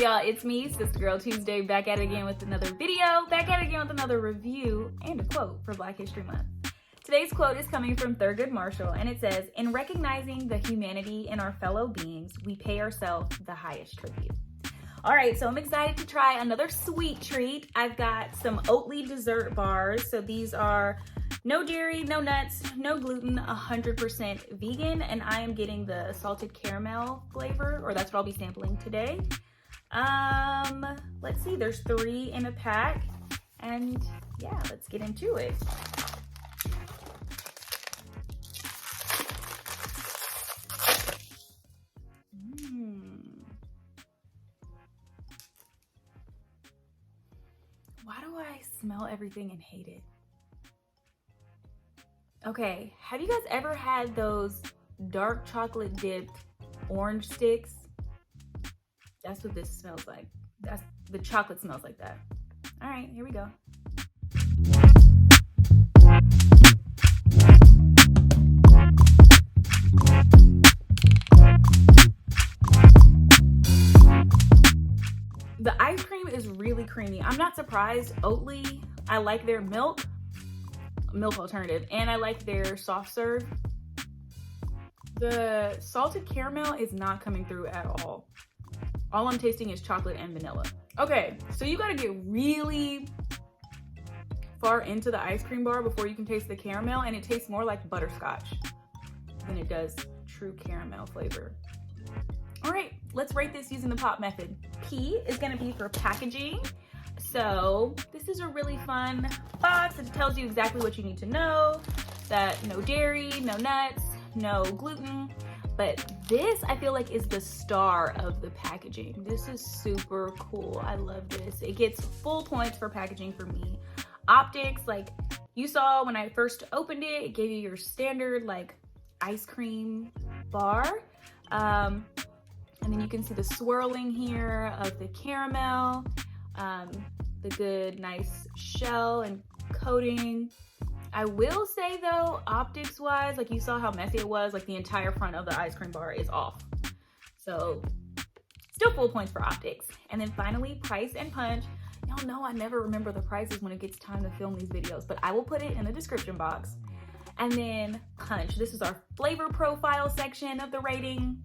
y'all, it's me, Sista Girl Tuesday, back at it again with another video, back at it again with another review and a quote for Black History Month. Today's quote is coming from Thurgood Marshall, and it says, "In recognizing the humanity in our fellow beings, we pay ourselves the highest tribute." All right, so I'm excited to try another sweet treat. I've got some Oatly dessert bars. So these are no dairy, no nuts, no gluten, 100% vegan, and I am getting the salted caramel flavor, or that's what I'll be sampling today. Let's see, there's 3 in a pack, and yeah, let's get into it. Why do I smell everything and hate it? Okay, have you guys ever had those dark chocolate dipped orange sticks? That's what this smells like. The chocolate smells like that. All right, here we go. The ice cream is really creamy. I'm not surprised. Oatly, I like their milk alternative, and I like their soft serve. The salted caramel is not coming through at all. All I'm tasting is chocolate and vanilla. Okay, so you gotta get really far into the ice cream bar before you can taste the caramel, and it tastes more like butterscotch than it does true caramel flavor. All right, let's rate this using the POP method. P is gonna be for packaging. So this is a really fun box. It tells you exactly what you need to know, that no dairy, no nuts, no gluten. But this, I feel like, is the star of the packaging. This is super cool. I love this. It gets full points for packaging for me. Optics, like you saw when I first opened it, it gave you your standard like ice cream bar. And then you can see the swirling here of the caramel, the good, nice shell and coating. I will say though, optics wise, like you saw how messy it was, like the entire front of the ice cream bar is off. So still full points for optics. And then finally, price and punch. Y'all know I never remember the prices when it gets time to film these videos, but I will put it in the description box. And then punch. This is our flavor profile section of the rating.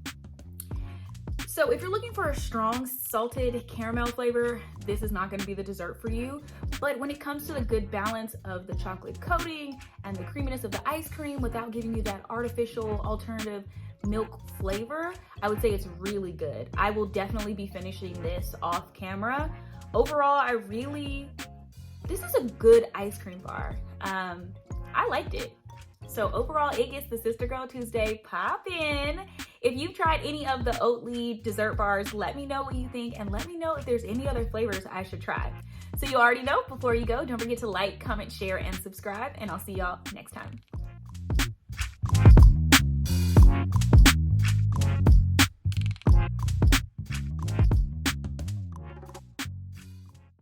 So if you're looking for a strong salted caramel flavor, this is not going to be the dessert for you. But when it comes to the good balance of the chocolate coating and the creaminess of the ice cream without giving you that artificial alternative milk flavor, I would say it's really good. I will definitely be finishing this off camera. Overall, this is a good ice cream bar. I liked it. So overall, it gets the Sista Girl Tuesday pop in. If you've tried any of the Oatly dessert bars, let me know what you think, and let me know if there's any other flavors I should try. So you already know, before you go, don't forget to like, comment, share, and subscribe, and I'll see y'all next time.